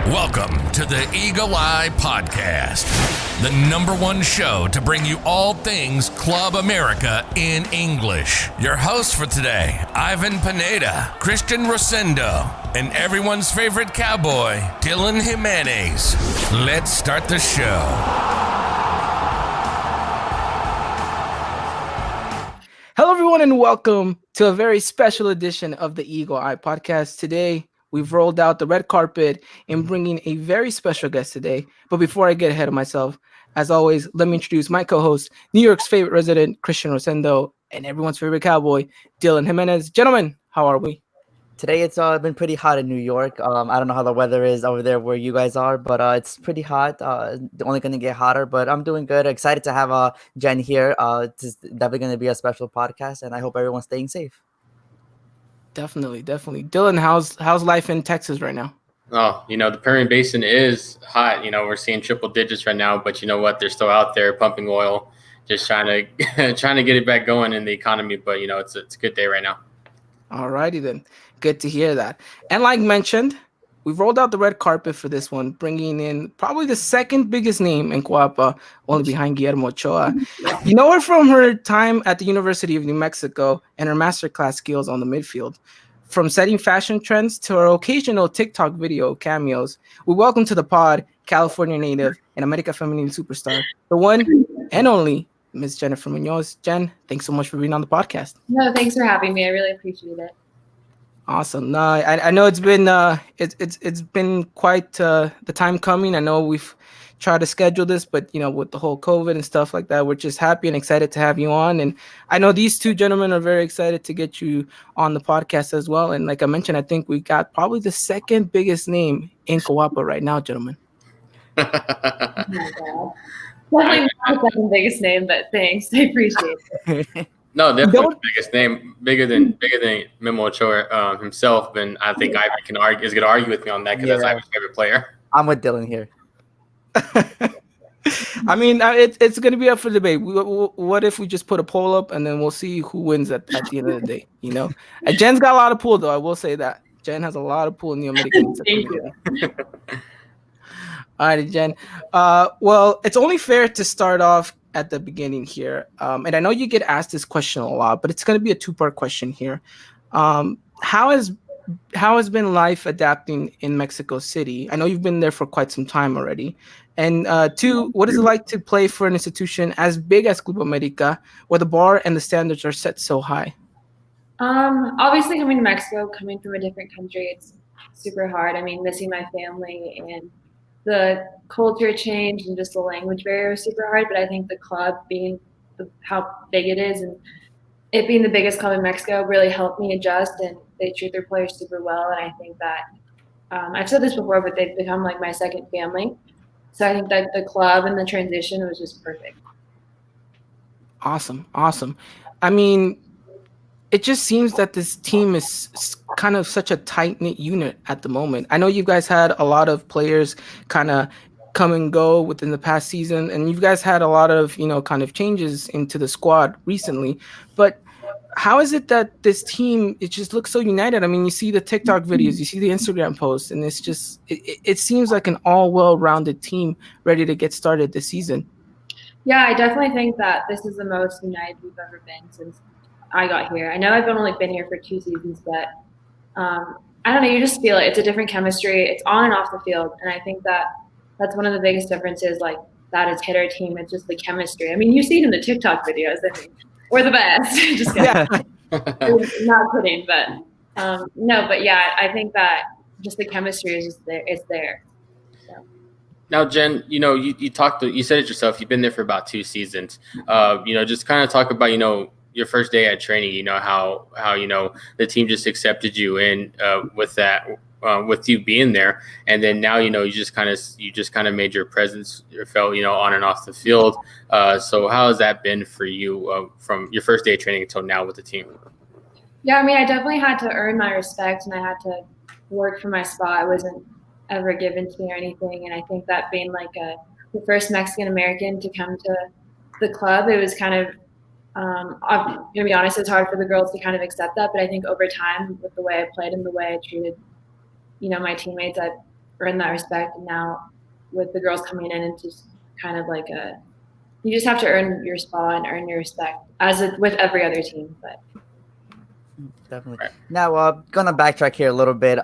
Welcome to the Eagle Eye Podcast, the #1 show to bring you all things Club America in English. Your hosts for today, Ivan Pineda, Christian Rosendo, and everyone's favorite cowboy, Dylan Jimenez. Let's start the show. Hello, everyone, and welcome to a very special edition of the Eagle Eye Podcast. Today, we've rolled out the red carpet and bringing a very special guest today. But before I get ahead of myself, as always, let me introduce my co-host, New York's favorite resident, Christian Rosendo, and everyone's favorite cowboy, Dylan Jimenez. Gentlemen, how are we? Today it's been pretty hot in New York. I don't know how the weather is over there where you guys are, but it's pretty hot. Only going to get hotter, but I'm doing good. Excited to have Jen here. It's definitely going to be a special podcast, and I hope everyone's staying safe. Definitely. Dylan, how's life in Texas right now? Oh, the Permian Basin is hot. We're seeing triple digits right now, but you know what? They're still out there pumping oil, just trying to get it back going in the economy. But it's a good day right now. All righty then. Good to hear that. And like mentioned, we've rolled out the red carpet for this one, bringing in probably the second biggest name in Coapa, only behind Guillermo Ochoa. You know her from her time at the University of New Mexico and her masterclass skills on the midfield. From setting fashion trends to her occasional TikTok video cameos, we welcome to the pod California native and America Feminine superstar, the one and only Ms. Jennifer Munoz. Jen, thanks so much for being on the podcast. No, thanks for having me. I really appreciate it. Awesome. No, I know it's been quite the time coming. I know we've tried to schedule this, but with the whole COVID and stuff like that, we're just happy and excited to have you on. And I know these two gentlemen are very excited to get you on the podcast as well. And like I mentioned, I think we got probably the second biggest name in Coapa right now, gentlemen. Oh my God. Definitely not the second biggest name, but thanks. I appreciate it. No, definitely the biggest name, bigger than Memo Ochoa himself. And I think Ivan is going to argue with me on that because that's Ivan's favorite player. I'm with Dylan here. I mean, it's going to be up for debate. What if we just put a poll up and then we'll see who wins at the end of the day? And Jen's got a lot of pull, though. I will say that Jen has a lot of pull in the American. Thank you. All right, Jen. Well, it's only fair to start off at the beginning here. And I know you get asked this question a lot, but it's going to be a two-part question here. How has been life adapting in Mexico City? I know you've been there for quite some time already. And two, what is it like to play for an institution as big as Club America, where the bar and the standards are set so high? Obviously, coming to Mexico, coming from a different country, it's super hard. I mean, missing my family and the culture change and just the language barrier is super hard. But I think the club being how big it is and it being the biggest club in Mexico really helped me adjust, and they treat their players super well. And I think that I've said this before, but they've become like my second family. So I think that the club and the transition was just perfect. Awesome. I mean, it just seems that this team is kind of such a tight-knit unit at the moment. I know you guys had a lot of players kind of come and go within the past season, and you guys had a lot of, kind of changes into the squad recently. But how is it that this team, it just looks so united? I mean, you see the TikTok videos, you see the Instagram posts, and it's just, it seems like an all well-rounded team ready to get started this season. Yeah, I definitely think that this is the most united we've ever been since I got here. I know I've only been here for 2 seasons, but I don't know, you just feel it. It's a different chemistry. It's on and off the field. And I think that that's one of the biggest differences, like, that has hit our team. It's just the chemistry. I mean, you see it in the TikTok videos. I mean, we're the best. Just kidding. Not kidding, but no, but yeah, I think that just the chemistry is just there. It's there. So. Now, Jen, you said it yourself. You've been there for about 2 seasons. Just kind of talk about, your first day at training, how the team just accepted you in with that, with you being there, and then now you just kind of made your presence felt on and off the field. So how has that been for you from your first day of training until now with the team? Yeah, I mean, I definitely had to earn my respect, and I had to work for my spot. It wasn't ever given to me or anything, and I think that being like the first Mexican American to come to the club, it was kind of I'm gonna be honest, it's hard for the girls to kind of accept that, but I think over time, with the way I played and the way I treated, my teammates, I've earn that respect. And now with the girls coming in, it's just kind of like you just have to earn your spot and earn your respect with every other team. But Definitely. Now, gonna backtrack here a little bit.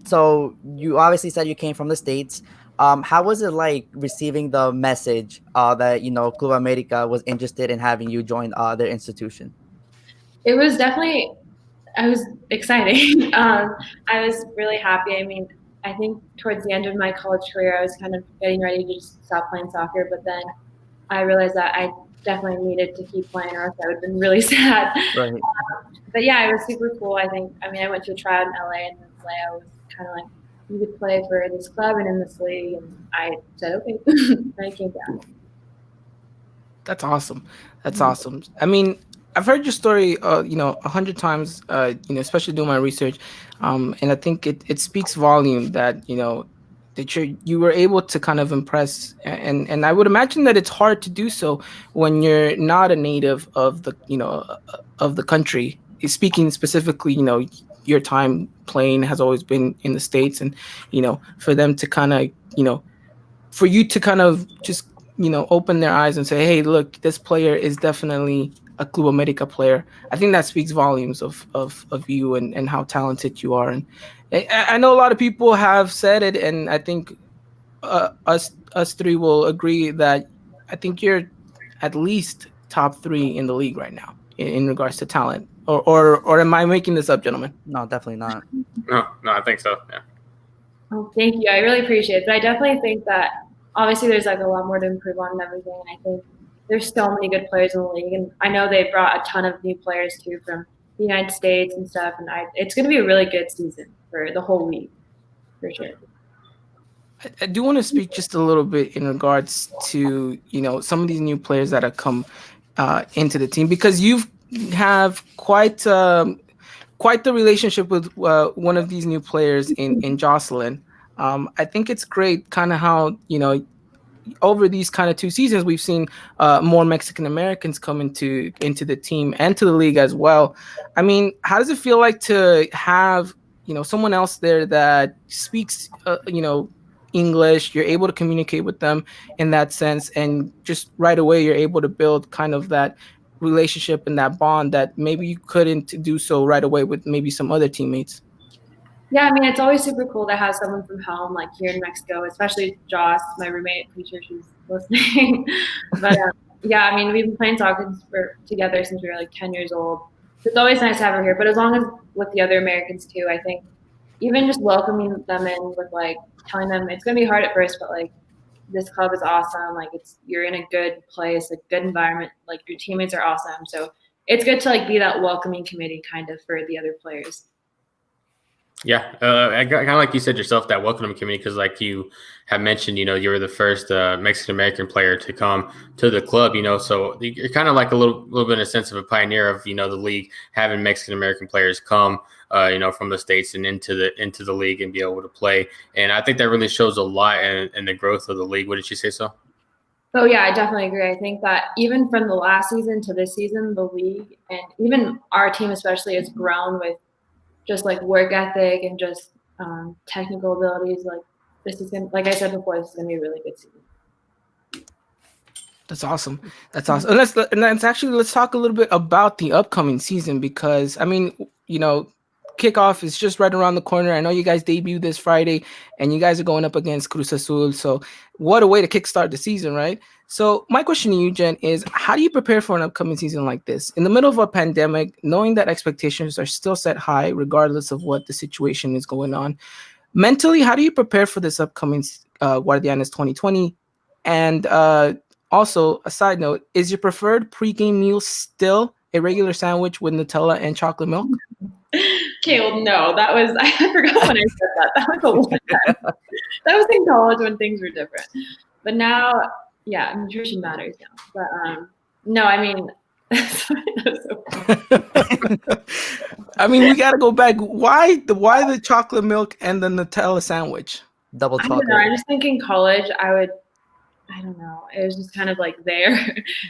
So you obviously said you came from the States. How was it like receiving the message that Club America was interested in having you join their institution? it was definitely, I was exciting. I was really happy. I mean, I think towards the end of my college career, I was kind of getting ready to just stop playing soccer, but then I realized that I definitely needed to keep playing, or else I would have been really sad. Right. But yeah, it was super cool. I went to a tryout in LA, and then LA was kind of like, you could play for this club and in this league, and I said okay. And I came down. That's awesome. That's awesome. I mean, I've heard your story, 100 times, especially doing my research, and I think it speaks volume that that you were able to kind of impress, and I would imagine that it's hard to do so when you're not a native of the country. Speaking specifically, your time playing has always been in the States, and for them to kind of for you to kind of just open their eyes and say, hey, look, this player is definitely a Club America player. I think that speaks volumes of you and how talented you are. And I know a lot of people have said it, and I think us three will agree that I think you're at least top 3 in the league right now in regards to talent. Or am I making this up, gentlemen? No, definitely not. No, I think so. Yeah. Oh, thank you. I really appreciate it. But I definitely think that obviously there's like a lot more to improve on and everything. And I think there's so many good players in the league. And I know they brought a ton of new players too from the United States and stuff. And it's going to be a really good season for the whole league, for sure. I do want to speak just a little bit in regards to some of these new players that have come into the team, because you have quite the relationship with one of these new players in Jocelyn. I think it's great kind of how over these kind of 2 seasons we've seen more Mexican Americans come into the team and to the league as well. I mean, how does it feel like to have someone else there that speaks English? You're able to communicate with them in that sense, and just right away you're able to build kind of that relationship and that bond that maybe you couldn't do so right away with maybe some other teammates. Yeah, I mean, it's always super cool to have someone from home, like here in Mexico, especially Joss, my roommate. Pretty sure she's listening. But yeah, I mean, we've been playing soccer together since we were like 10 years old. So it's always nice to have her here. But as long as with the other Americans too, I think even just welcoming them in with like telling them it's going to be hard at first, but like this club is awesome. Like you're in a good place, a good environment. Like your teammates are awesome. So it's good to like be that welcoming committee kind of for the other players. Yeah, kind of like you said yourself, that welcoming committee, because like you have mentioned, you were the first Mexican American player to come to the club, so you're kind of like a little bit in a sense of a pioneer of the league, having Mexican American players come from the States and into the league and be able to play. And I think that really shows a lot in the growth of the league. Wouldn't you say so? Oh yeah, I definitely agree. I think that even from the last season to this season, the league and even our team especially has grown with just like work ethic and just technical abilities. Like this is gonna, like I said before, this is gonna be a really good season. That's awesome. That's awesome. And let's talk a little bit about the upcoming season, because I mean, kickoff is just right around the corner. I know you guys debut this Friday, and you guys are going up against Cruz Azul. So what a way to kickstart the season, right? So my question to you, Jen, is how do you prepare for an upcoming season like this? In the middle of a pandemic, knowing that expectations are still set high, regardless of what the situation is going on. Mentally, how do you prepare for this upcoming Guardianes 2020? And also, a side note, is your preferred pregame meal still a regular sandwich with Nutella and chocolate milk? Okay, well, no, I forgot when I said that. That was a long time. That was in college when things were different. But now, yeah, nutrition matters now. But no, I mean, I mean, we got to go back. Why the chocolate milk and the Nutella sandwich? Double chocolate. I just think in college I don't know. It was just kind of like there.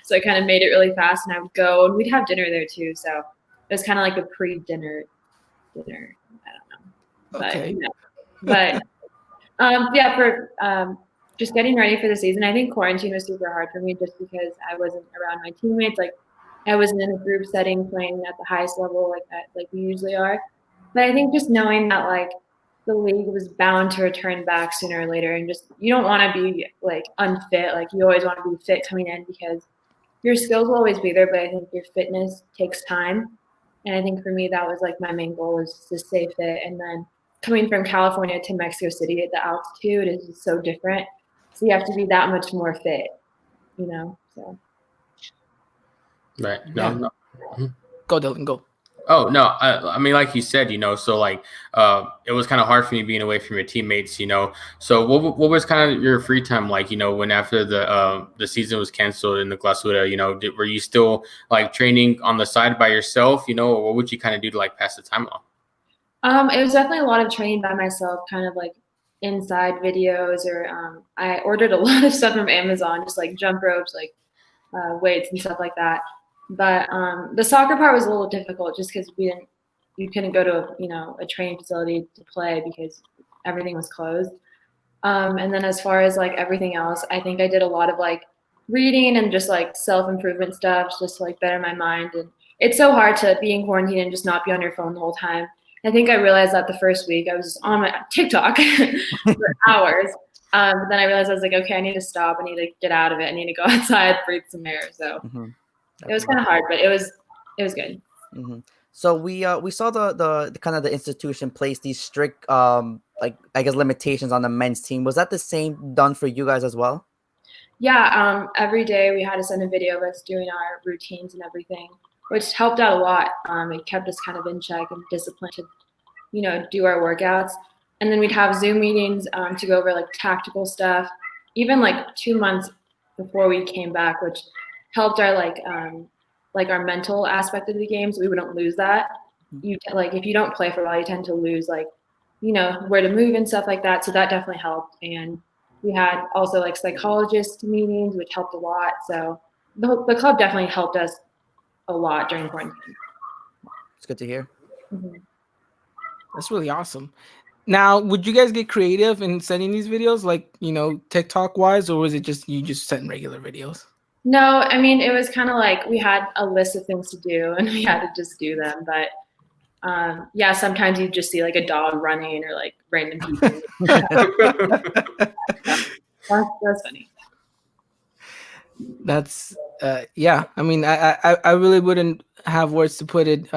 So I kind of made it really fast, and I would go, and we'd have dinner there too. So it was kind of like a pre-dinner dinner. I don't know. But, okay. But Yeah, for just getting ready for the season, I think quarantine was super hard for me just because I wasn't around my teammates. Like, I wasn't in a group setting playing at the highest level like we usually are. But I think just knowing that like the league was bound to return back sooner or later, and just you don't want to be like unfit. Like you always want to be fit coming in because your skills will always be there, but I think your fitness takes time. And I think for me, that was like my main goal was to stay fit. And then coming from California to Mexico City, the altitude is just so different. So you have to be that much more fit, you know? So. Right. Yeah. No. Go, Dylan, go. Oh no, I mean, like you said, so like it was kind of hard for me being away from your teammates, So what was kind of your free time like, when after the season was canceled in the Clausura, were you still like training on the side by yourself, or what would you kind of do to like pass the time off? It was definitely a lot of training by myself, kind of like inside videos, or I ordered a lot of stuff from Amazon, just like jump ropes, like weights and stuff like that. But the soccer part was a little difficult just because you couldn't go to a training facility to play because everything was closed. And then as far as like everything else, I think I did a lot of like reading and just like self-improvement stuff just to like better my mind. And it's so hard to be in quarantine and just not be on your phone the whole time. I think I realized that the first week I was just on my TikTok for hours. But then I realized I was like, okay, I need to stop. I need to get out of it. I need to go outside, breathe some air. So it was kind of hard, but it was good. Mm-hmm. So we saw the kind of the institution place these strict like I guess limitations on the men's team. Was that the same done for you guys as well? Yeah, every day we had to send a video of us doing our routines and everything, which helped out a lot. It kept us kind of in check and disciplined to, do our workouts. And then we'd have Zoom meetings to go over like tactical stuff, even like 2 months before we came back, which helped our like our mental aspect of the game, so we wouldn't lose that. Like if you don't play for a while, you tend to lose like, where to move and stuff like that. So that definitely helped. And we had also like psychologist meetings, which helped a lot. So the club definitely helped us a lot during quarantine. It's good to hear. Mm-hmm. That's really awesome. Now, would you guys get creative in sending these videos, like, TikTok wise, or was it just you just send regular videos? No, I mean, it was kind of like we had a list of things to do and we had to just do them. But yeah, sometimes you just see like a dog running or like random people. That's funny. That's yeah. I mean, I really wouldn't have words to put it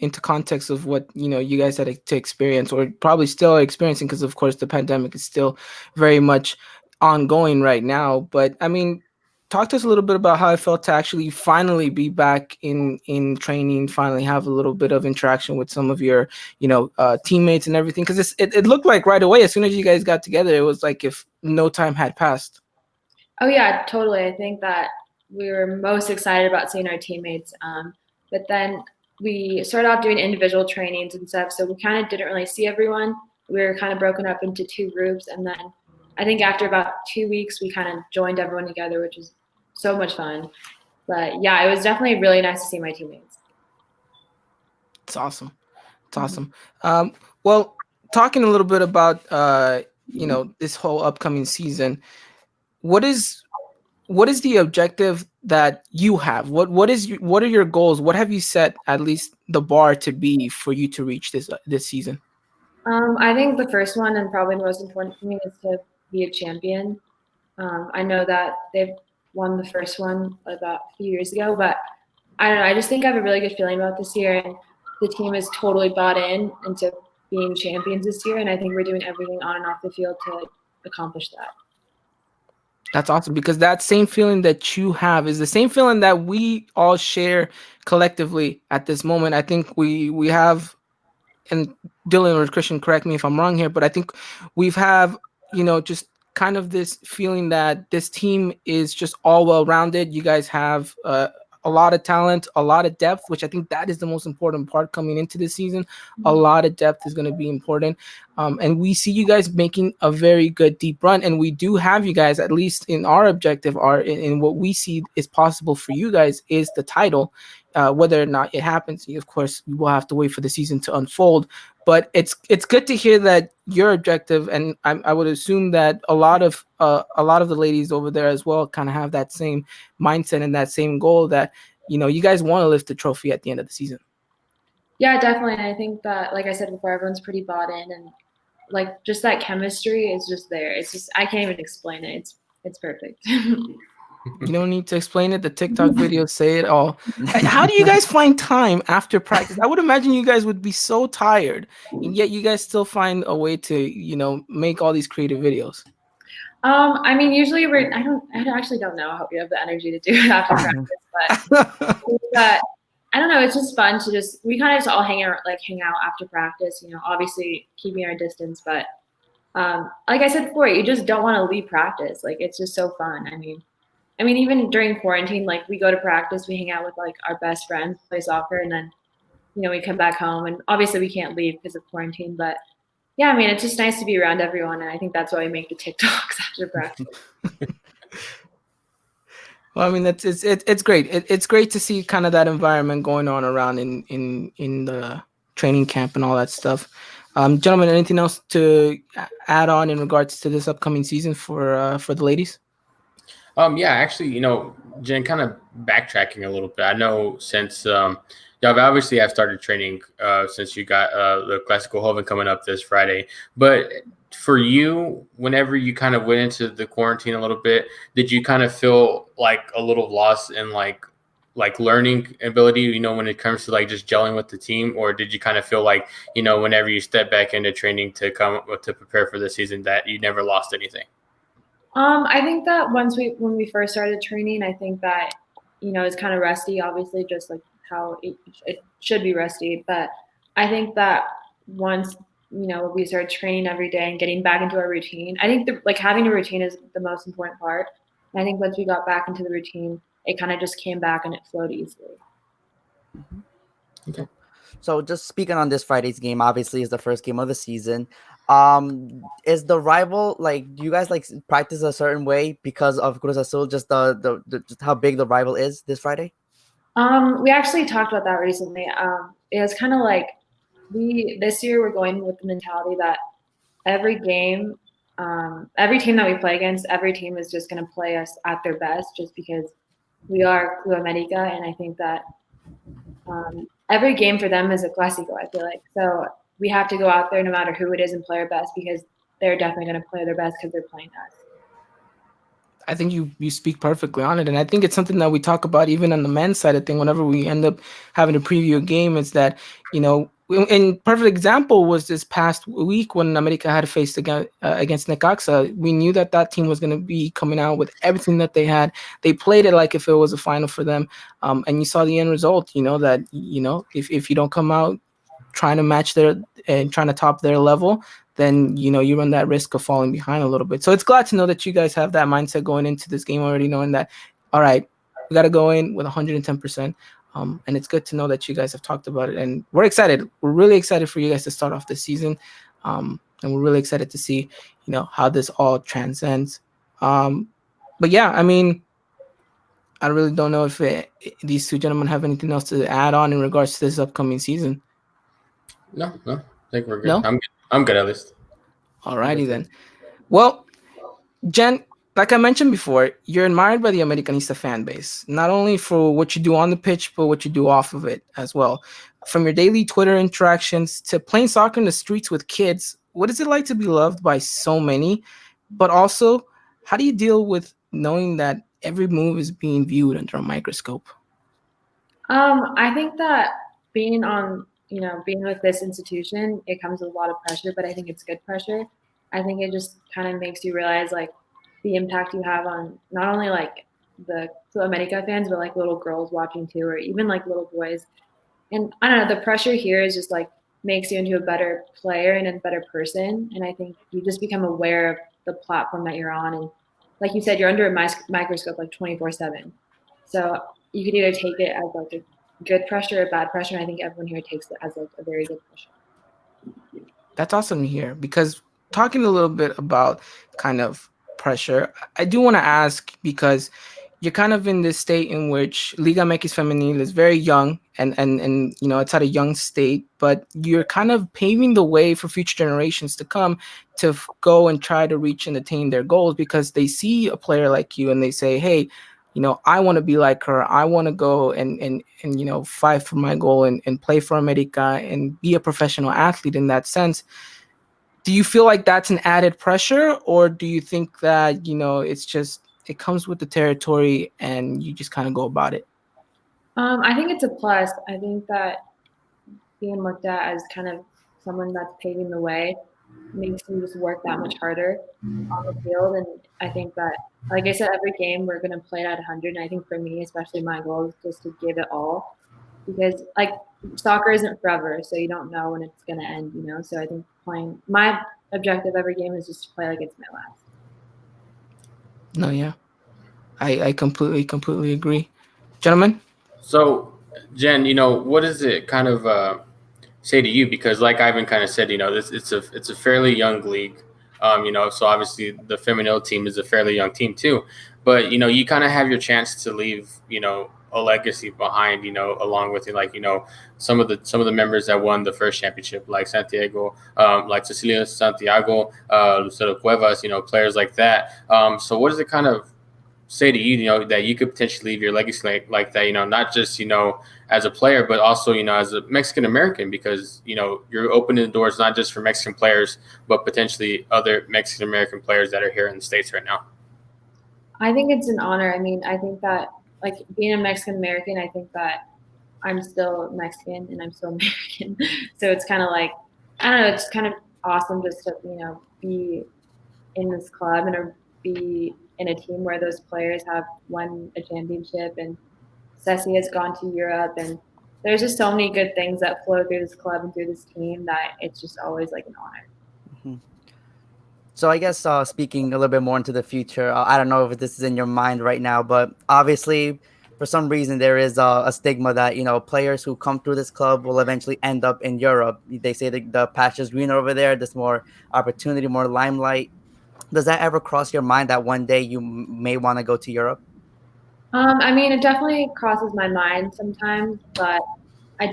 into context of what you guys had to experience, or probably still are experiencing, because of course the pandemic is still very much ongoing right now. But I mean, talk to us a little bit about how it felt to actually finally be back in training, finally have a little bit of interaction with some of your teammates and everything, because it looked like right away, as soon as you guys got together, it was like if no time had passed. Oh yeah, totally. I think that we were most excited about seeing our teammates. But then we started off doing individual trainings and stuff, so we kind of didn't really see everyone. We were kind of broken up into 2 groups, and then I think after about 2 weeks, we kind of joined everyone together, which was so much fun. But yeah, it was definitely really nice to see my teammates. It's awesome. It's awesome. Well, talking a little bit about this whole upcoming season, what is the objective that you have? What are your goals? What have you set at least the bar to be for you to reach this season? I think the first one, and probably the most important for me, is to be a champion. I know that they've won the first one about a few years ago, but I don't know. I just think I have a really good feeling about this year, and the team is totally bought into being champions this year, and I think we're doing everything on and off the field to accomplish that. That's awesome, because that same feeling that you have is the same feeling that we all share collectively at this moment. I think we have, and Dylan or Christian, correct me if I'm wrong here, but I think we've just kind of this feeling that this team is just all well-rounded. You guys have a lot of talent, a lot of depth, which I think that is the most important part coming into this season. A lot of depth is going to be important. And we see you guys making a very good deep run. And we do have you guys, at least in our objective, in what we see is possible for you guys, is the title. Whether or not it happens, of course, we will have to wait for the season to unfold. But it's good to hear that your objective, and I would assume that a lot of the ladies over there as well kind of have that same mindset and that same goal that you guys want to lift the trophy at the end of the season. Yeah, definitely. And I think that, like I said before, everyone's pretty bought in, and like just that chemistry is just there. It's just I can't even explain it. It's perfect. You don't need to explain it. The TikTok videos say it all. How do you guys find time after practice? I would imagine you guys would be so tired, and yet you guys still find a way to, make all these creative videos. I mean, usually I actually don't know how we have the energy to do it after practice, but I don't know. It's just fun to we kind of just all hang out after practice. Obviously keeping our distance, but like I said before, you just don't want to leave practice. Like it's just so fun. I mean, even during quarantine, like we go to practice, we hang out with like our best friends, play soccer, and then, we come back home. And obviously we can't leave because of quarantine, but yeah, I mean, it's just nice to be around everyone. And I think that's why we make the TikToks after practice. Well, I mean, it's great. It's great to see kind of that environment going on around in the training camp and all that stuff. Gentlemen, anything else to add on in regards to this upcoming season for the ladies? Yeah, actually, Jen, kind of backtracking a little bit. I know since y'all obviously have started training since you got the Classical Hoven coming up this Friday. But for you, whenever you kind of went into the quarantine a little bit, did you kind of feel like a little lost in like learning ability, when it comes to like just gelling with the team? Or did you kind of feel like, whenever you step back into training to prepare for the season, that you never lost anything? I think that when we first started training, I think that, it's kind of rusty, obviously, just like how it should be rusty. But I think that once, we started training every day and getting back into our routine, I think having a routine is the most important part. And I think once we got back into the routine, it kind of just came back and it flowed easily. Okay. So just speaking on this Friday's game, obviously is the first game of the season. Is the rival, like, do you guys like practice a certain way because of Cruz Azul? Just just how big the rival is this Friday? We actually talked about that recently. It was kind of like this year we're going with the mentality that every game, every team that we play against, every team is just going to play us at their best, just because we are Club America, and I think that every game for them is a Clásico, I feel like. So we have to go out there no matter who it is and play our best, because they're definitely going to play their best because they're playing us. I think you speak perfectly on it. And I think it's something that we talk about even on the men's side of thing whenever we end up having to preview a game, is that, and perfect example was this past week when America had faced against Necaxa. We knew that team was going to be coming out with everything that they had. They played it like if it was a final for them. And you saw the end result, that, if you don't come out trying to match and trying to top their level, then you run that risk of falling behind a little bit. So it's glad to know that you guys have that mindset going into this game already, knowing that, all right, we got to go in with 110%. And it's good to know that you guys have talked about it, and we're excited. We're really excited for you guys to start off this season, and we're really excited to see how this all transcends. But yeah, I mean, I really don't know if these two gentlemen have anything else to add on in regards to this upcoming season. No, I think we're good. No? I'm good at least. Alrighty then. Well, Jen, like I mentioned before, you're admired by the Americanista fan base, not only for what you do on the pitch, but what you do off of it as well. From your daily Twitter interactions to playing soccer in the streets with kids, what is it like to be loved by so many? But also, how do you deal with knowing that every move is being viewed under a microscope? I think that being with this institution, it comes with a lot of pressure, but I think it's good pressure. I think it just kind of makes you realize like the impact you have on not only like the Club America fans, but like little girls watching too, or even like little boys. And I don't know, the pressure here is just like makes you into a better player and a better person. And I think you just become aware of the platform that you're on. And like you said, you're under a microscope like 24/7. So you could either take it as like a good pressure or bad pressure. And I think everyone here takes it as like a very good pressure. That's awesome to hear, because talking a little bit about kind of pressure, I do want to ask, because you're kind of in this state in which Liga MX Femenil is very young and it's at a young state, but you're kind of paving the way for future generations to come to go and try to reach and attain their goals because they see a player like you and they say, hey, I want to be like her. I want to go and fight for my goal and play for America and be a professional athlete in that sense. Do you feel like that's an added pressure, or do you think that, it's just, it comes with the territory and you just kind of go about it? I think it's a plus. I think that being looked at as kind of someone that's paving the way makes you just work that much harder on the field. And I think that, like I said, every game we're going to play it at 100. And I think for me, especially my goal is just to give it all because like soccer isn't forever. So you don't know when it's going to end, So I think my objective every game is just to play like it's my last. No, yeah. I completely agree. Gentlemen? So, Jen, what does it kind of say to you? Because, like Ivan kind of said, it's a fairly young league. So obviously the feminine team is a fairly young team too. But you kind of have your chance to leave, a legacy behind, along with some of the members that won the first championship, like Santiago, like Cecilia Santiago, Lucero Cuevas, players like that. So what does it kind of say to you, that you could potentially leave your legacy like that, not just, as a player, but also, as a Mexican American, because, you're opening the doors not just for Mexican players, but potentially other Mexican American players that are here in the States right now? I think it's an honor. I mean, I think that like being a Mexican American, I think that I'm still Mexican and I'm still American. So it's kind of like, I don't know, it's kind of awesome just to, be in this club and be in a team where those players have won a championship and Ceci has gone to Europe and there's just so many good things that flow through this club and through this team that it's just always like an honor. Mm-hmm. So I guess speaking a little bit more into the future, I don't know if this is in your mind right now, but obviously for some reason there is a stigma that, players who come through this club will eventually end up in Europe. They say the patch is greener over there. There's more opportunity, more limelight. Does that ever cross your mind that one day you may want to go to Europe? I mean, it definitely crosses my mind sometimes, but I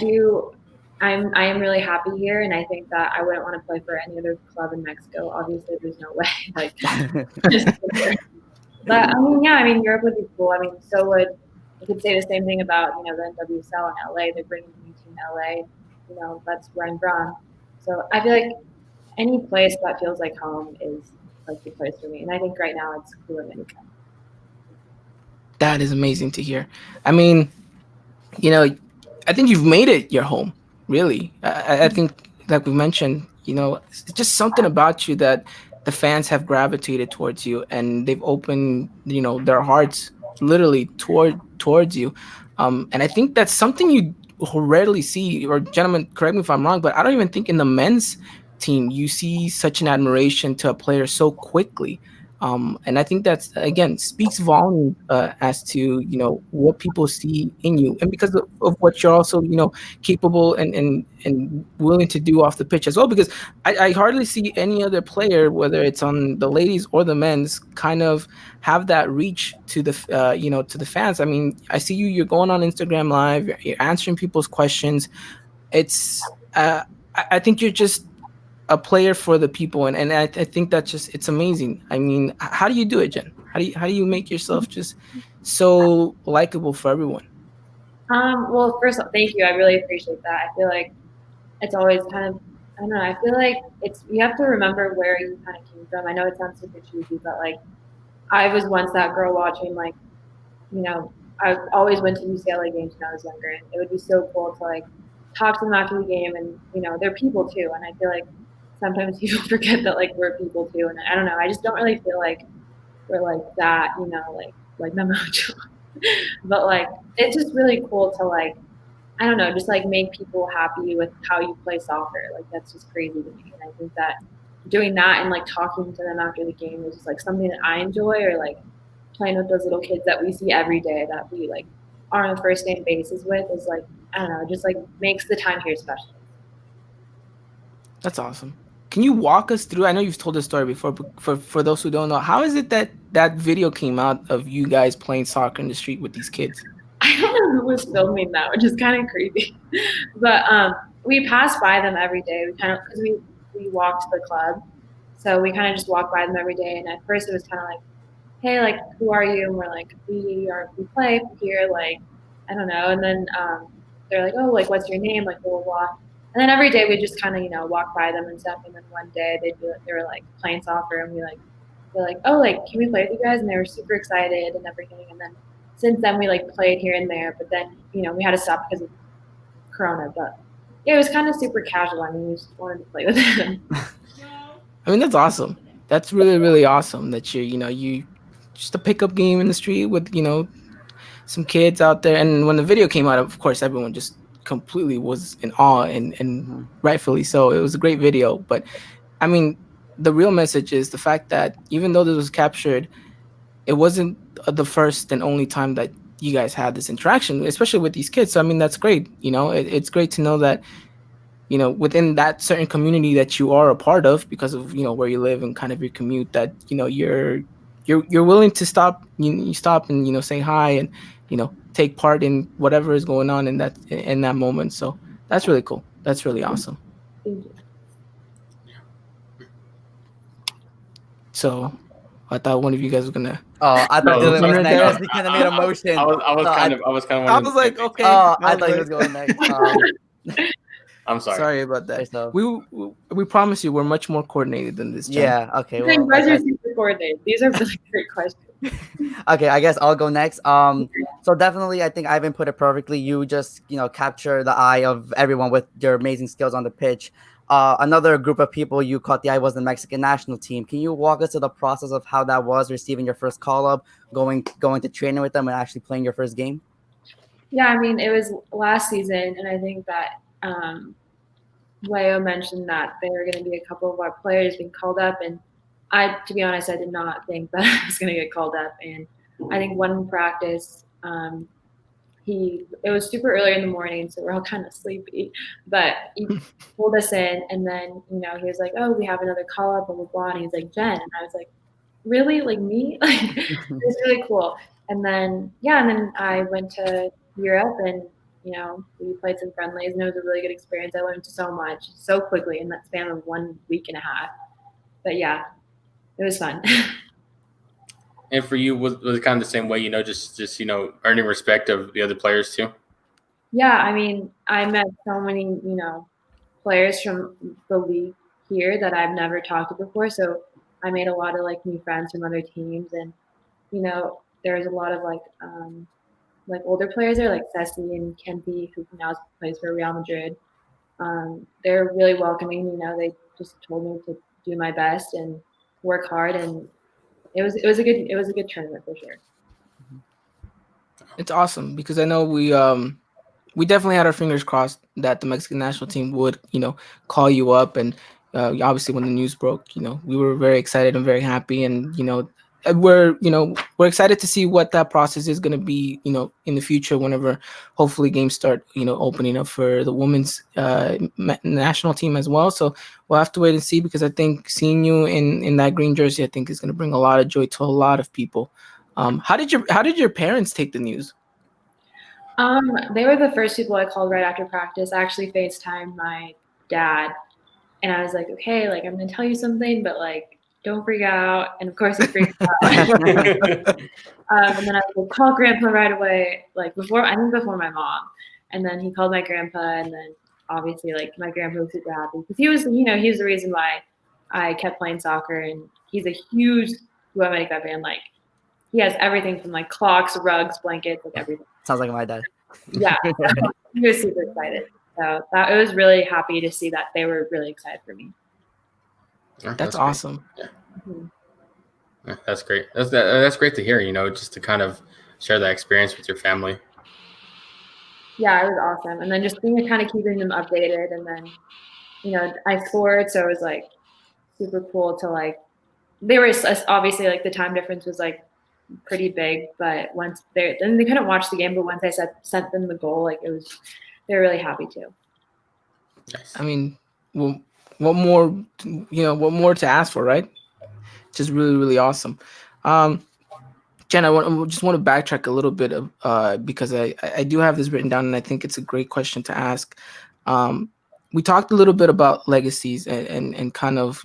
am really happy here, and I think that I wouldn't want to play for any other club in Mexico. Obviously, there's no way. But I mean, Europe would be cool. I mean, so would you could say the same thing about the NWSL in LA. They're bringing a new team to LA. That's where I'm from. So I feel like any place that feels like home is like the place for me. And I think right now it's Club America. That is amazing to hear. I mean, I think you've made it your home, really. I think, like we mentioned, it's just something about you that the fans have gravitated towards you and they've opened, their hearts literally towards you. And I think that's something you rarely see, or gentlemen, correct me if I'm wrong, but I don't even think in the men's team you see such an admiration to a player so quickly. And I think that's, again, speaks volume as to, what people see in you and because of what you're also, capable and willing to do off the pitch as well. Because I hardly see any other player, whether it's on the ladies or the men's, kind of have that reach to the, to the fans. I mean, I see you're going on Instagram Live, you're answering people's questions. It's, I think you're just a player for the people, and I think that's just, it's amazing. I mean, how do you do it, Jen? How do you make yourself just so likable for everyone? Well, first of all, thank you. I really appreciate that. I feel like it's always kind of, I don't know. I feel like you have to remember where you kind of came from. I know it sounds super cheesy, but like I was once that girl watching I always went to UCLA games when I was younger, and it would be so cool to like talk to them after the game, and they're people too, and I feel like sometimes people forget that like we're people too, and I don't know. I just don't really feel like we're like that, like Memo. But like it's just really cool to like, I don't know, just like make people happy with how you play soccer. Like that's just crazy to me, and I think that doing that and like talking to them after the game is just like something that I enjoy, or like playing with those little kids that we see every day that we like are on a first name basis with is like, I don't know, just like makes the time here special. That's awesome. can you walk us through? I know you've told this story before, but for those who don't know, how is it that that video came out of you guys playing soccer in the street with these kids? I don't know who was filming that, which is kind of creepy. But we passed by them every day. We kind of because we walked to the club, so we kind of just walked by them every day. And at first, it was kind of like, "Hey, like, who are you?" And we're like, we play here, like, I don't know." And then they're like, "Oh, like, what's your name?" Like, blah blah blah. And then every day we just kind of walk by them and stuff. And then one day they were like playing soccer, and they're like, "Oh, like, can we play with you guys?" And they were super excited and everything. And then since then we like played here and there, but then we had to stop because of Corona. But yeah, it was kind of super casual. I mean, we just wanted to play with them. I mean, that's awesome. That's really, really awesome that you just a pickup game in the street with, some kids out there. And when the video came out, of course, everyone just completely was in awe and rightfully so. It was a great video. But I mean, the real message is the fact that even though this was captured, it wasn't the first and only time that you guys had this interaction, especially with these kids. So, I mean, that's great. It's great to know that, within that certain community that you are a part of because of, where you live and kind of your commute, that, you're willing to stop, you stop and, say hi and, take part in whatever is going on in that moment. So that's really cool. That's really awesome. Thank you. So I thought one of you guys was gonna. Oh, I thought No, Dylan was next. He kind of made a motion. I was kind of. I was like, okay. Oh, I thought he was going next. I'm sorry. Sorry about that. So- We promise you we're much more coordinated than this. Jen. Yeah. Okay. You Well, guys are super coordinated. These are really great questions. okay, I guess I'll go next. So definitely, I think Ivan put it perfectly. You just, capture the eye of everyone with your amazing skills on the pitch. Another group of people you caught the eye was the Mexican national team. Can you walk us through the process of how that was, receiving your first call up, going to training with them, and actually playing your first game? Yeah, I mean, it was last season, and I think that Leo mentioned that there were going to be a couple of our players being called up, and to be honest, I did not think that I was going to get called up. And I think one practice, it was super early in the morning, so we're all kind of sleepy, but he pulled us in, and then he was like, "Oh, we have another call up, blah blah blah," and he's like, "Jen," and I was like, "Really? Like me?" Like, it was really cool. And then I went to Europe, and we played some friendlies, and it was a really good experience. I learned so much so quickly in that span of 1 week and a half. But yeah, it was fun. And for you, was it kind of the same way? Just earning respect of the other players too. Yeah, I mean, I met so many players from the league here that I've never talked to before. So I made a lot of like new friends from other teams, and there's a lot of like older players there, like Ceci and Kempi, who now plays for Real Madrid. They're really welcoming. They just told me to do my best and work hard, and it was a good tournament for sure. It's awesome because I know we definitely had our fingers crossed that the Mexican national team would call you up, and obviously when the news broke, we were very excited and very happy, and we're excited to see what that process is going to be in the future whenever hopefully games start opening up for the women's national team as well. So we'll have to wait and see, because I think seeing you in that green jersey, I think is going to bring a lot of joy to a lot of people. How did your parents take the news? They were the first people I called right after practice. I actually FaceTimed my dad, and I was like, "Okay, like, I'm gonna tell you something, but like, don't freak out." And of course he freaked out. And then I would call Grandpa right away, like before my mom. And then he called my grandpa, and then obviously like my grandpa was super happy because he was the reason why I kept playing soccer, and he's a huge America fan. Like, he has everything from like clocks, rugs, blankets, like everything. Sounds like my dad. Yeah, he was super excited. So it was really happy to see that they were really excited for me. That's awesome. Yeah. Mm-hmm. Yeah, that's great. That's great to hear. Just to kind of share that experience with your family. Yeah, it was awesome. And then just kind of keeping them updated, and then I scored, so it was like super cool to like. They were obviously like the time difference was like pretty big, but once they couldn't watch the game, but once I sent them the goal, like they were really happy too. Nice. I mean, well, what more? What more to ask for, right? Just really, really awesome. Um, Jen, just want to backtrack a little bit of because I do have this written down and I think it's a great question to ask. Um, we talked a little bit about legacies and kind of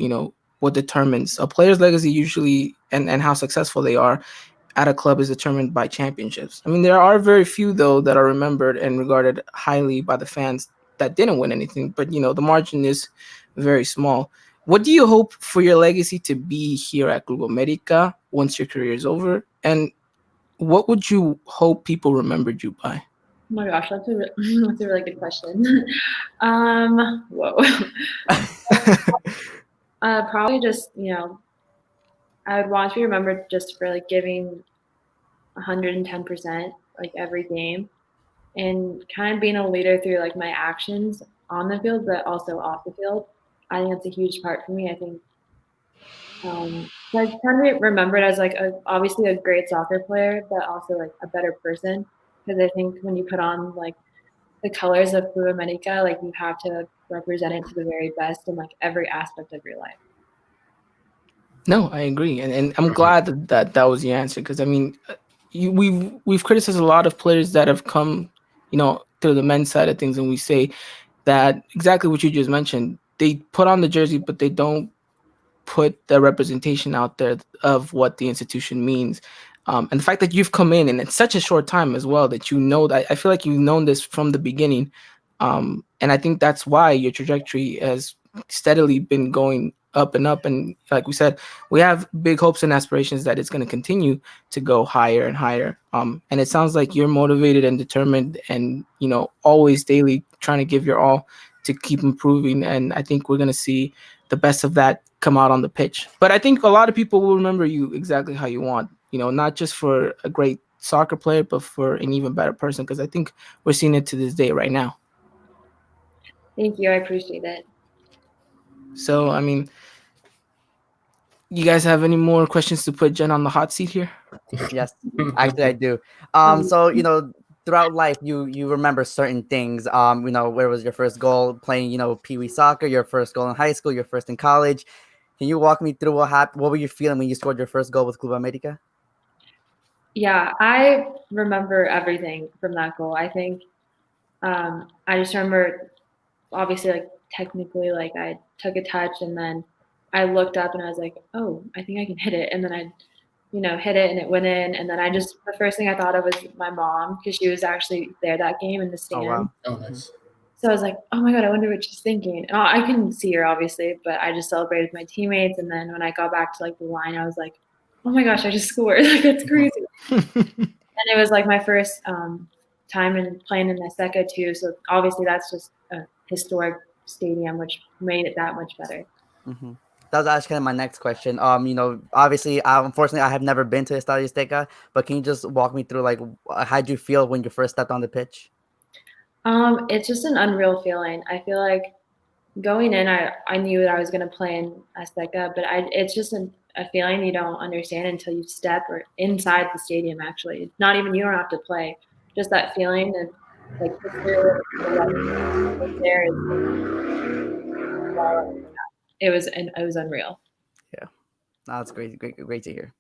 what determines a player's legacy usually and how successful they are at a club is determined by championships. I mean, there are very few though that are remembered and regarded highly by the fans that didn't win anything, but the margin is very small. What do you hope for your legacy to be here at Club America once your career is over? And what would you hope people remembered you by? Oh my gosh, that's a really good question. Whoa. Probably just, I would want to be remembered just for like giving 110% like every game and kind of being a leader through like my actions on the field, but also off the field. I think that's a huge part for me. I think so I kind of remembered as like obviously a great soccer player, but also like a better person. Because I think when you put on like the colors of Club America, like you have to represent it to the very best in like every aspect of your life. No, I agree, and I'm glad that was your answer because I mean, we've criticized a lot of players that have come, to the men's side of things, and we say that exactly what you just mentioned. They put on the jersey, but they don't put the representation out there of what the institution means. And the fact that you've come in and in such a short time as well that that I feel like you've known this from the beginning. And I think that's why your trajectory has steadily been going up and up. And like we said, we have big hopes and aspirations that it's going to continue to go higher and higher. And it sounds like you're motivated and determined and, always daily trying to give your all to keep improving. And I think we're going to see the best of that come out on the pitch. But I think a lot of people will remember you exactly how you want, not just for a great soccer player, but for an even better person. Because I think we're seeing it to this day right now. Thank you. I appreciate it. So, I mean, you guys have any more questions to put Jen on the hot seat here? Yes, actually I do. So throughout life, you remember certain things. Where was your first goal playing? Pee wee soccer. Your first goal in high school. Your first in college. Can you walk me through what happened? What were you feeling when you scored your first goal with Club America? Yeah, I remember everything from that goal. I think I just remember, obviously, like technically, like I took a touch and then I looked up and I was like, oh, I think I can hit it. And then I, hit it and it went in. And then the first thing I thought of was my mom because she was actually there that game in the stand. Oh wow! Oh, nice. So I was like, oh my God, I wonder what she's thinking. And I couldn't see her, obviously, but I just celebrated with my teammates. And then when I got back to like the line, I was like, oh my gosh, I just scored. Like, it's crazy. And it was like my first time in playing in Azteca too. So obviously that's just a historic stadium, which made it that much better. Mm-hmm. That was actually kind of my next question. Obviously, unfortunately, I have never been to Estadio Azteca, but can you just walk me through like how'd you feel when you first stepped on the pitch? It's just an unreal feeling. I feel like going in, I knew that I was going to play in Azteca, but it's just a feeling you don't understand until you step or inside the stadium. Actually, not even you don't have to play. Just that feeling of like there. It was unreal. Yeah, that's great to hear.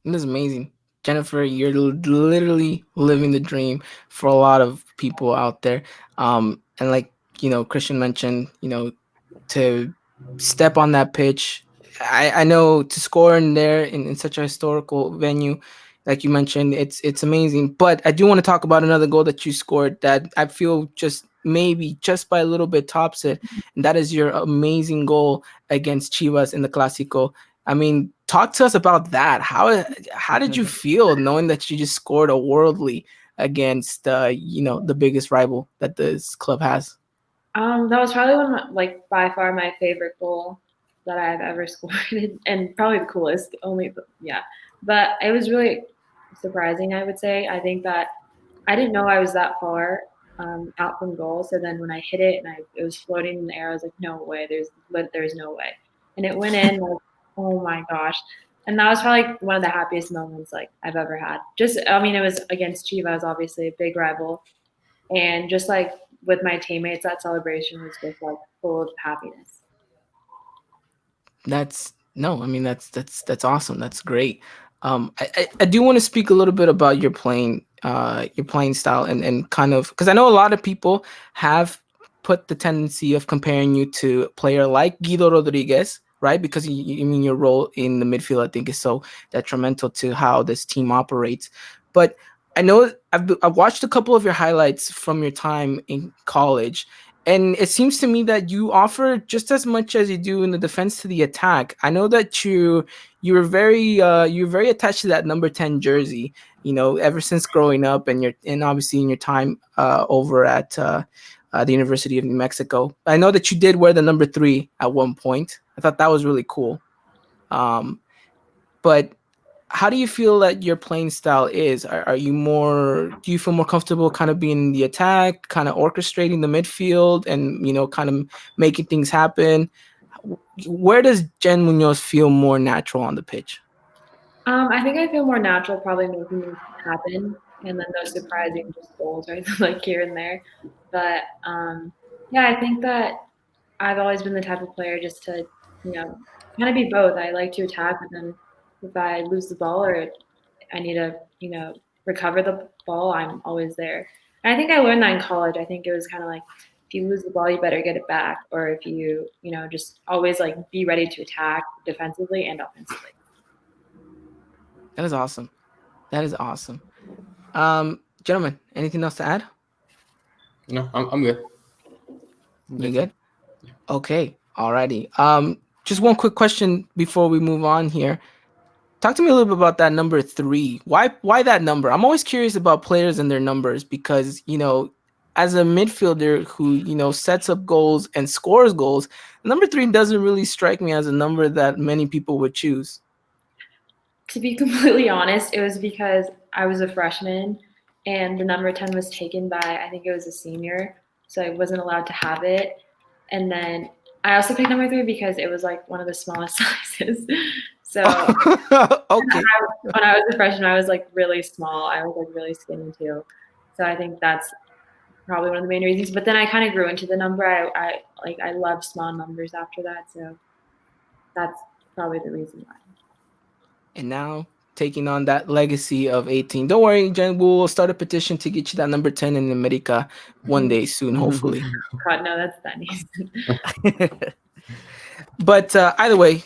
It is amazing. Jennifer, you're literally living the dream for a lot of people out there. And like, Christian mentioned, to step on that pitch, I know to score in there in such a historical venue, like you mentioned, it's amazing. But I do want to talk about another goal that you scored that I feel just maybe just by a little bit tops it, and that is your amazing goal against Chivas in the Clásico. I mean, talk to us about that. How did you feel knowing that you just scored a worldly against the biggest rival that this club has? That was probably one of like by far my favorite goal that I've ever scored, and probably the coolest. But it was really surprising. I would say. I think that I didn't know I was that far out from goal. So then when I hit it and it was floating in the air, I was like, no way. There's no way, and it went in. Like, oh my gosh. And that was probably like one of the happiest moments like I've ever had. It was against Chivas, obviously a big rival, and just like with my teammates, that celebration was just like full of happiness. That's awesome. That's great. I do want to speak a little bit about your playing style and kind of, because I know a lot of people have put the tendency of comparing you to a player like Guido Rodriguez, right? Because I mean your role in the midfield, I think, is so detrimental to how this team operates. But I know I've watched a couple of your highlights from your time in college, and it seems to me that you offer just as much as you do in the defense to the attack. I know that you're very attached to that number 10 jersey, ever since growing up, and obviously in your time over at the University of New Mexico. I know that you did wear the number 3 at one point. I thought that was really cool. But how do you feel that your playing style is? Do you feel more comfortable kind of being in the attack, kind of orchestrating the midfield and, kind of making things happen? Where does Jen Munoz feel more natural on the pitch? I think I feel more natural probably making things happen, and then those surprising just goals, right? Like here and there. But yeah, I think that I've always been the type of player just to, kind of be both. I like to attack, but then if I lose the ball or I need to, recover the ball, I'm always there. And I think I learned that in college. I think it was kind of like, if you lose the ball, you better get it back, or if you, just always like be ready to attack defensively and offensively. That is awesome. That is awesome. Gentlemen, anything else to add? No, I'm good. You good? Okay. Alrighty. Just one quick question before we move on here. Talk to me a little bit about that number 3. Why that number? I'm always curious about players and their numbers because, as a midfielder who, sets up goals and scores goals, number 3 doesn't really strike me as a number that many people would choose. To be completely honest, it was because I was a freshman and the number 10 was taken by, I think it was a senior, so I wasn't allowed to have it. And then I also picked number 3 because it was like one of the smallest sizes. So okay. When I was a freshman, I was like really small. I was like really skinny too. So I think that's probably one of the main reasons. But then I kind of grew into the number. I love small numbers after that. So that's probably the reason why. And now taking on that legacy of 18. Don't worry, Jen, we'll start a petition to get you that number 10 in America one day soon, hopefully. God, no, that's that easy. But either way,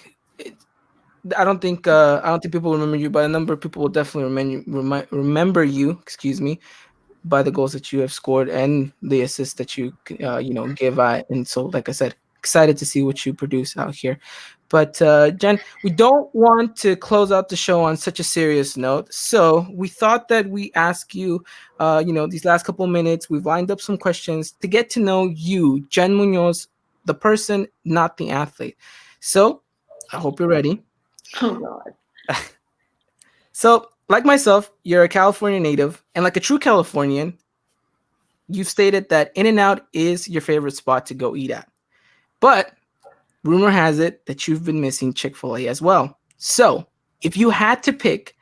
I don't think people remember you, but a number of people will definitely remember you. Excuse me, by the goals that you have scored and the assists that you give out. And so, like I said, excited to see what you produce out here. But Jen, we don't want to close out the show on such a serious note, so we thought that we ask you, these last couple of minutes, we've lined up some questions to get to know you, Jen Munoz, the person, not the athlete. So I hope you're ready. Oh God. So, like myself, you're a California native, and like a true Californian, you've stated that In-N-Out is your favorite spot to go eat at. But rumor has it that you've been missing Chick-fil-A as well. So, if you had to pick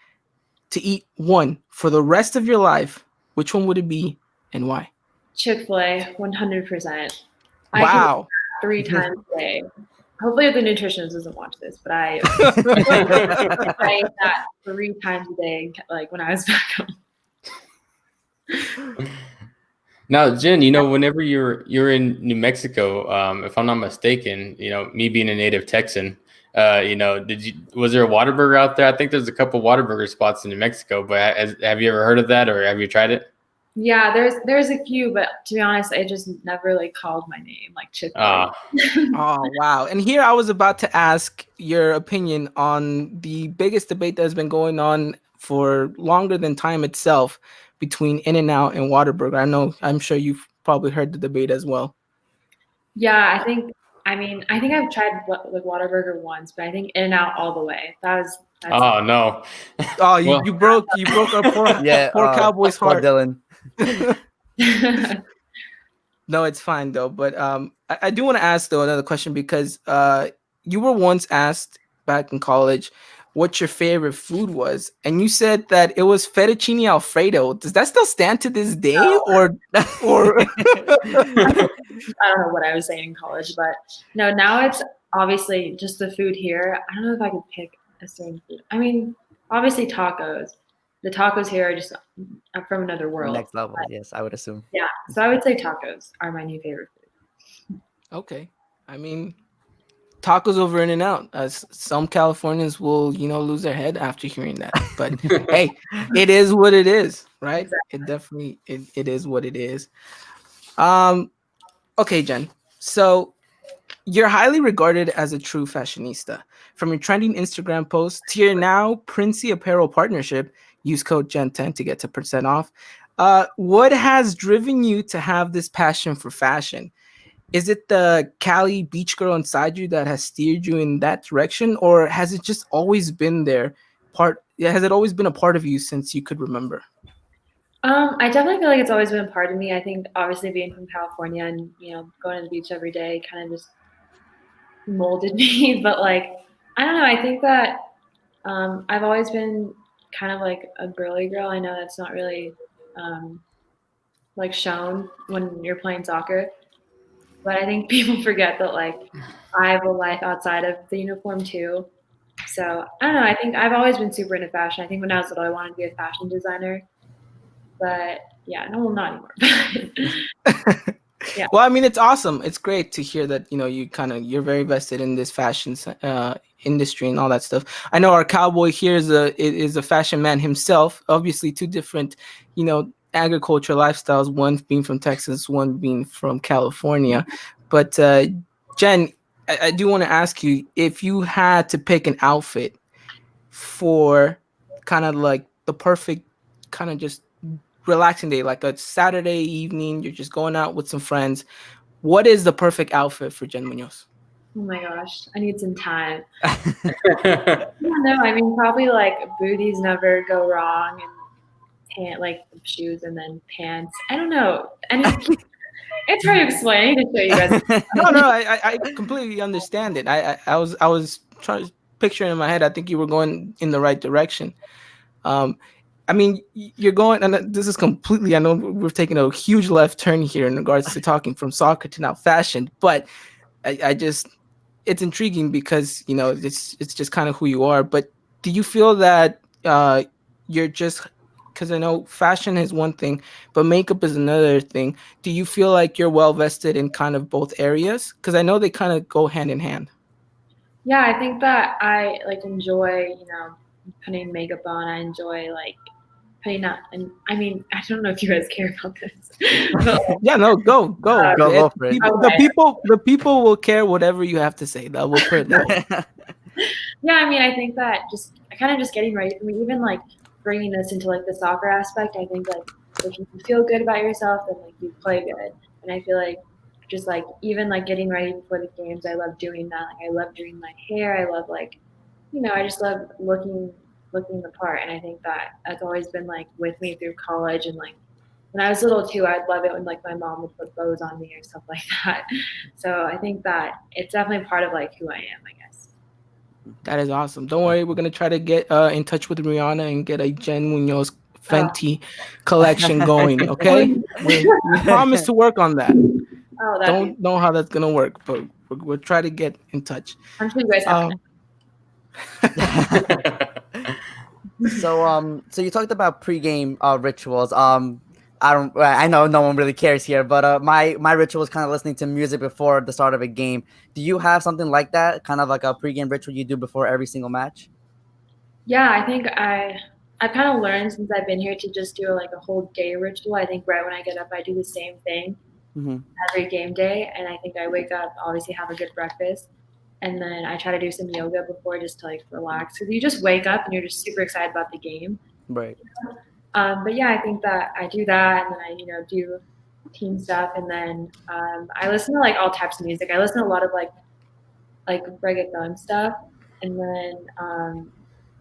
to eat one for the rest of your life, which one would it be and why? Chick-fil-A, 100%. Wow. I can eat 3 times a day. Hopefully the nutritionist doesn't watch this, but I ate that 3 times a day, like when I was back home. Now, Jen, whenever you're in New Mexico, if I'm not mistaken, me being a native Texan, was there a Whataburger out there? I think there's a couple Whataburger spots in New Mexico, but have you ever heard of that or have you tried it? Yeah, there's a few, but to be honest, I just never called my name like Chick-fil-A. Oh, wow. And here I was about to ask your opinion on the biggest debate that has been going on for longer than time itself between In-N-Out and Whataburger. I'm sure you've probably heard the debate as well. Yeah, I think I've tried Whataburger once, but I think In-N-Out all the way. That's no. Oh, you broke our poor Cowboy's heart. Dylan. No, it's fine though. But I do want to ask though another question because you were once asked back in college what your favorite food was, and you said that it was fettuccine alfredo. Does that still stand to this day, or I don't know what I was saying in college, but no, now it's obviously just the food here. I don't know if I could pick a certain food. I mean, obviously tacos. The tacos here are just from another world. Next level, But, yes, I would assume. yeah, so I would say tacos are my new favorite food. okay? I mean, tacos over In and Out. Some Californians will, lose their head after hearing that. But hey, it is what it is, right? Exactly. It definitely it is what it is. Um, okay, Jen. So you're highly regarded as a true fashionista. From your trending Instagram post to your now Princey Apparel partnership, use code Gen10 to get 10% off. What has driven you to have this passion for fashion? Is it the Cali beach girl inside you that has steered you in that direction, or has it just always been there? Has it always been a part of you since you could remember? I definitely feel like it's always been a part of me. I think obviously being from California and going to the beach every day kind of just molded me. But like I don't know. I think that I've always been kind of like a girly girl. I know that's not really um, like shown when you're playing soccer, but I think people forget that like I have a life outside of the uniform too. So I don't know. I think I've always been super into fashion. I think when I was little, I wanted to be a fashion designer, but yeah, no, well, not anymore. Yeah. Well, I mean, it's awesome. It's great to hear that you're very vested in this fashion industry and all that stuff. I know our cowboy here is a fashion man himself. Obviously, two different, agriculture lifestyles. One being from Texas, one being from California. But Jen, I do want to ask you if you had to pick an outfit for kind of like the perfect kind of just relaxing day, like a Saturday evening, you're just going out with some friends. What is the perfect outfit for Jen Munoz? Oh my gosh, I need some time. I don't know. I mean, probably like booties never go wrong, and like shoes, and then pants. I don't know. I mean, it's hard to explain. I need to show you guys. No, I completely understand it. I was trying picturing in my head. I think you were going in the right direction. I mean, you're going, and this is completely, I know we're taking a huge left turn here in regards to talking from soccer to now fashion, but I just, it's intriguing because, it's just kind of who you are. But do you feel that you're just, because I know fashion is one thing, but makeup is another thing. Do you feel like you're well vested in kind of both areas? Because I know they kind of go hand in hand. Yeah, I think that I like enjoy, putting makeup on. I enjoy like putting up, and I mean, I don't know if you guys care about this. But, Yeah, no, go. Go for it. The people will care whatever you have to say. That will put it that way. yeah, I mean, I think that just kind of just getting ready for me, even like bringing this into like the soccer aspect. I think like if you feel good about yourself, then like you play good, and I feel like just like even like getting ready before the games, I love doing that. Like I love doing my hair. I love like I just love looking the part, and I think that that's always been like with me through college, and like when I was little too, I'd love it when like my mom would put bows on me or stuff like that. So I think that it's definitely part of like who I am, I guess. That is awesome. Don't worry, we're gonna try to get in touch with Rihanna and get a Jen Munoz Fenty collection going. Okay, we promise to work on that. Oh, Don't know how that's gonna work, but we'll try to get in touch. I'm sure you guys have. So you talked about pregame rituals. I know no one really cares here, but my ritual is kind of listening to music before the start of a game. Do you have something like that, kind of like a pregame ritual you do before every single match? Yeah, I think I've kind of learned since I've been here to just do like a whole day ritual. I think right when I get up, I do the same thing every game day, and I think I wake up, obviously have a good breakfast, and then I try to do some yoga before just to like relax. Because you just wake up and you're just super excited about the game. Right. But yeah, I think that I do that, and then I do team stuff, and then I listen to like all types of music. I listen to a lot of like reggaeton stuff, and then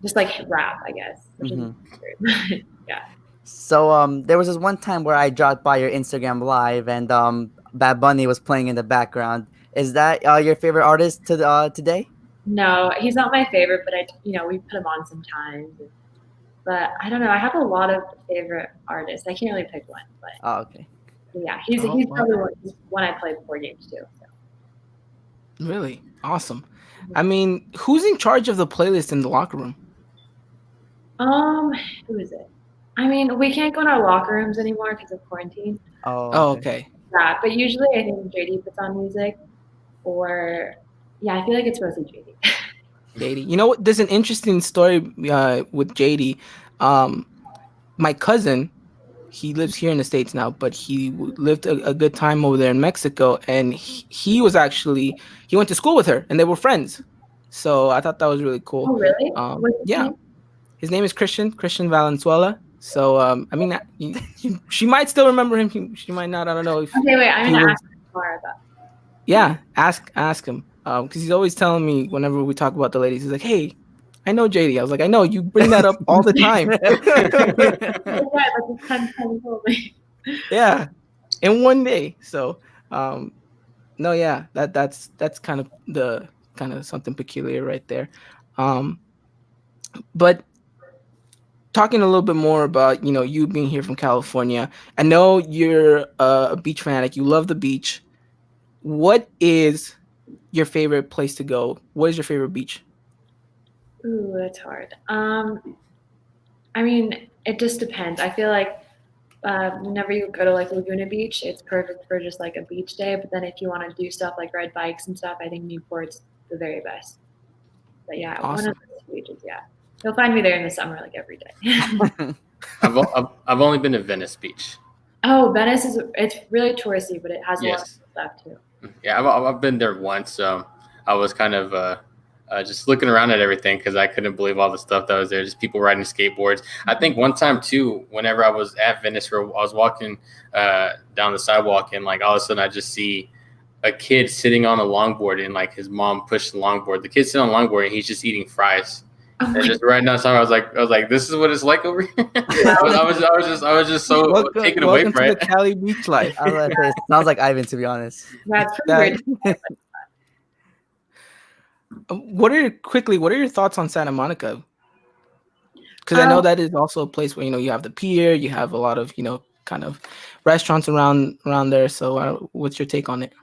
just like rap, I guess. Which is yeah. So there was this one time where I dropped by your Instagram live, and Bad Bunny was playing in the background. Is that your favorite artist today? No, he's not my favorite, but we put him on sometimes. But I don't know. I have a lot of favorite artists. I can't really pick one, but Oh, okay. yeah, he's Oh, wow. probably one I play before games too. So. Really awesome. I mean, who's in charge of the playlist in the locker room? Who is it? I mean, we can't go in our locker rooms anymore because of quarantine. Oh, Oh, okay. okay. Yeah, but usually I think JD puts on music, or yeah, I feel like it's mostly JD. JD. You know what? There's an interesting story with JD. My cousin, he lives here in the States now, but he lived a good time over there in Mexico, and he went to school with her, and they were friends. So I thought that was really cool. Oh, really? What's his Yeah, name? his name is Christian Valenzuela. So I mean, she might still remember him. She might not. I don't know if Okay, wait. I'm he gonna was. ask Mara about. Yeah, ask him. Because he's always telling me whenever we talk about the ladies, he's like, "Hey, I know JD." I was like, "I know you bring that up all the time." That's 10 told me. Yeah, in one day. So, no, yeah, that's kind of something peculiar right there. But talking a little bit more about you being here from California, I know you're a beach fanatic. You love the beach. What is your favorite place to go? What is your favorite beach? Ooh, that's hard. I mean, it just depends. I feel like whenever you go to like Laguna Beach, it's perfect for just like a beach day. But then if you want to do stuff like ride bikes and stuff, I think Newport's the very best. But yeah, one Awesome. of those beaches. Yeah, you'll find me there in the summer, like every day. I've only been to Venice Beach. Oh, Venice it's really touristy, but it has a lot of Yes. stuff too. Yeah, I've been there once. I was kind of just looking around at everything because I couldn't believe all the stuff that was there. Just people riding skateboards. I think one time too, whenever I was at Venice, where I was walking down the sidewalk, and like all of a sudden I just see a kid sitting on a longboard, and like his mom pushed the longboard. The kid's sitting on a longboard, and he's just eating fries. Oh And just right now, I was like, this is what it's like over here. I was just so taken away welcome from to it. the Cali beach life. I was gonna say, sounds like Ivan, to be honest. That's pretty weird. What are your thoughts on Santa Monica? Because I know that is also a place where you have the pier, you have a lot of kind of restaurants around there. So what's your take on it?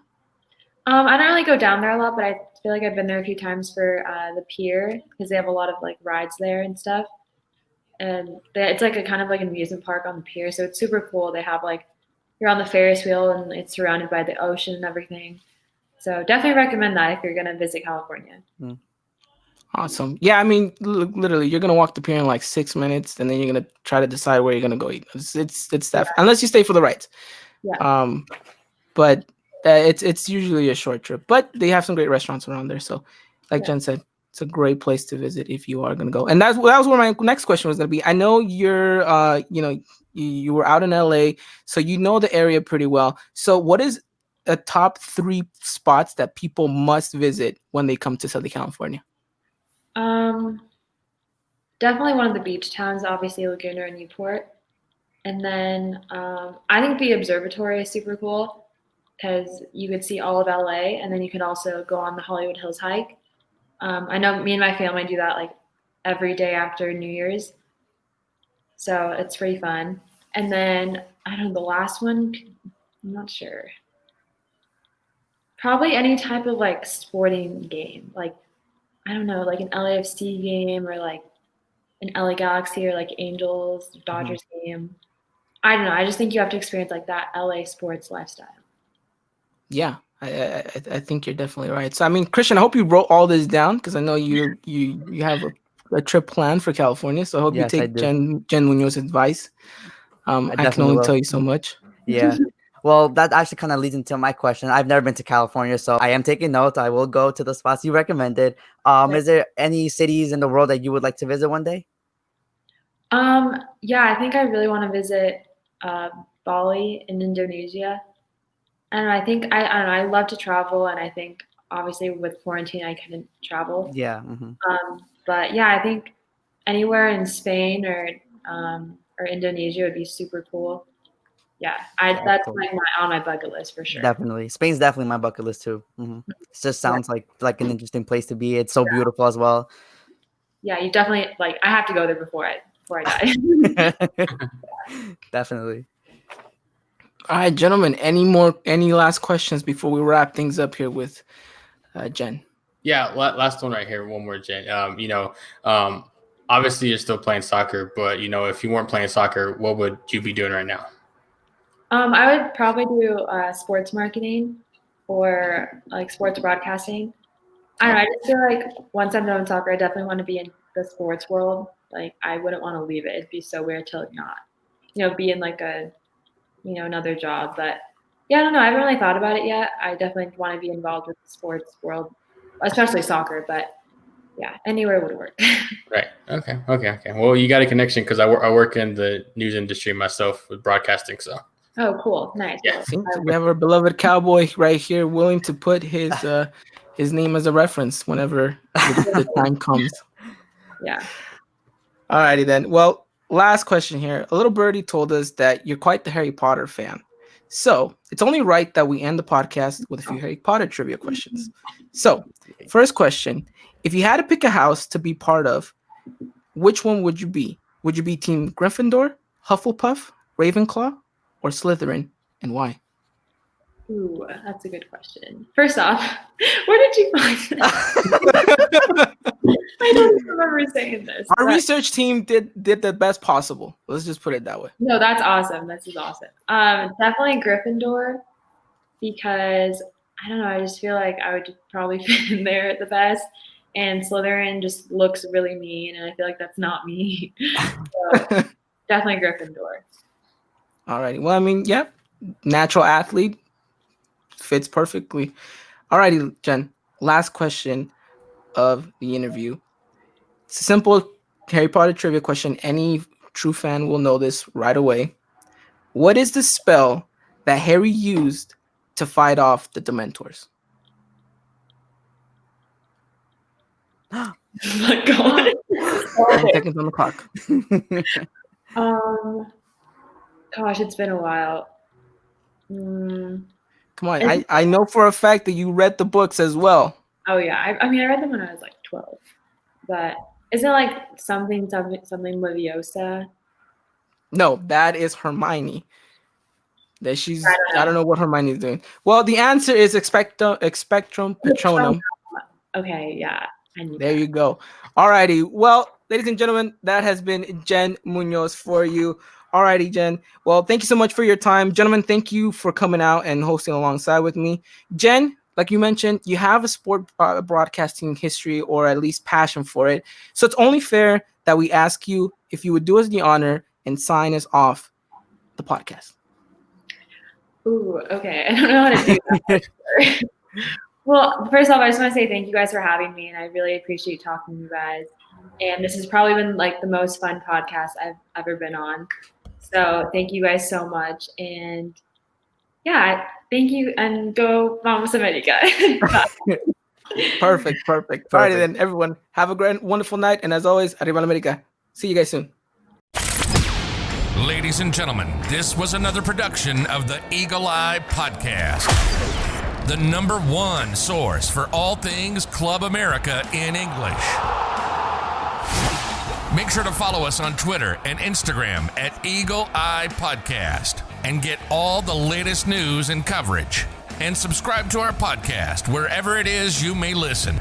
I don't really go down there a lot, but I feel like I've been there a few times for the pier because they have a lot of like rides there and stuff. And it's like a kind of like an amusement park on the pier, so it's super cool. They have like you're on the Ferris wheel and it's surrounded by the ocean and everything. So definitely recommend that if you're gonna visit California. Awesome. Yeah, I mean, literally, you're gonna walk the pier in like 6 minutes, and then you're gonna try to decide where you're gonna go eat. It's that unless you stay for the rides. Yeah. But it's usually a short trip. But they have some great restaurants around there. So, like Jen said, it's a great place to visit if you are gonna go. And that was where my next question was gonna be. I know you're you were out in LA, so you know the area pretty well. So, what is a top 3 spots that people must visit when they come to Southern California? Definitely one of the beach towns, obviously Laguna and Newport. And then I think the observatory is super cool because you could see all of LA, and then you could also go on the Hollywood Hills hike. I know me and my family do that like every day after New Year's. So it's pretty fun. And then I don't know, the last one, I'm not sure. Probably any type of like sporting game. Like, I don't know, like an LAFC game or like an LA Galaxy or like Angels, Dodgers game. I don't know. I just think you have to experience like that LA sports lifestyle. Yeah, I think you're definitely right. So I mean, Christian, I hope you wrote all this down because I know you have a trip planned for California. So I hope you take Jen Munoz's advice. I can only tell you so much. Yeah. Well, that actually kind of leads into my question. I've never been to California, so I am taking notes. I will go to the spots you recommended. Is there any cities in the world that you would like to visit one day? Yeah, I think I really want to visit Bali in Indonesia. And I think I don't know, I love to travel, and I think obviously with quarantine I couldn't travel. Yeah. But yeah, I think anywhere in Spain or Indonesia would be super cool. yeah, Yeah, that's cool. like on my bucket list for sure. Definitely. Spain's definitely my bucket list too. It just sounds like an interesting place to be. It's so beautiful as well. Yeah, you definitely like. I have to go there before I die. Definitely. All right, gentlemen. Any last questions before we wrap things up here with Jen? Yeah, last one right here. One more, Jen. Obviously you're still playing soccer, but if you weren't playing soccer, what would you be doing right now? I would probably do sports marketing or like sports broadcasting. I don't know. I just feel like once I'm done with soccer, I definitely want to be in the sports world. Like I wouldn't want to leave it. It'd be so weird to not, be in like a, another job. But yeah, I don't know. I haven't really thought about it yet. I definitely want to be involved with the sports world, especially soccer. But yeah, anywhere would work. Right. Okay. Well, you got a connection because I work in the news industry myself with broadcasting. So. Oh, cool. Nice. Yeah. We have our beloved cowboy right here, willing to put his name as a reference whenever the time comes. Yeah. Alrighty then. Well, last question here. A little birdie told us that you're quite the Harry Potter fan. So it's only right that we end the podcast with a few Harry Potter trivia questions. So, first question. If you had to pick a house to be part of, which one would you be? Would you be Team Gryffindor, Hufflepuff, Ravenclaw, or Slytherin, and why? Ooh, that's a good question. First off, where did you find that? I don't remember saying this. Our research team did the best possible. Let's just put it that way. No, that's awesome. This is awesome. Definitely Gryffindor because I don't know. I just feel like I would probably fit in there the best. And Slytherin just looks really mean, and I feel like that's not me. So, definitely Gryffindor. All right. Well, I mean, yeah, natural athlete fits perfectly. All righty, Jen. Last question of the interview. It's a simple Harry Potter trivia question. Any true fan will know this right away. What is the spell that Harry used to fight off the Dementors? Oh my God. 10 seconds on the clock. Gosh, it's been a while. Come on, I know for a fact that you read the books as well. Oh yeah, I mean I read them when I was like 12, but isn't it like something Leviosa? No, that is Hermione. That she's I don't know what Hermione's doing. Well, the answer is Expectrum Patronum. Okay, yeah. There you go. Alrighty. Well, ladies and gentlemen, that has been Jen Munoz for you. Alrighty, Jen. Well, thank you so much for your time. Gentlemen, thank you for coming out and hosting alongside with me. Jen, like you mentioned, you have a sport broadcasting history or at least passion for it. So it's only fair that we ask you if you would do us the honor and sign us off the podcast. Ooh, okay. I don't know how to do that. Well, first off, I just want to say thank you guys for having me, and I really appreciate talking to you guys. And this has probably been like the most fun podcast I've ever been on. So thank you guys so much. And yeah, thank you, and go Vamos America. Perfect. All right, then, everyone, have a great, wonderful night. And as always, Arriba America. See you guys soon. Ladies and gentlemen, this was another production of the Eagle Eye Podcast, the #1 source for all things Club America in English. Make sure to follow us on Twitter and Instagram at Eagle Eye Podcast and get all the latest news and coverage. And subscribe to our podcast wherever it is you may listen.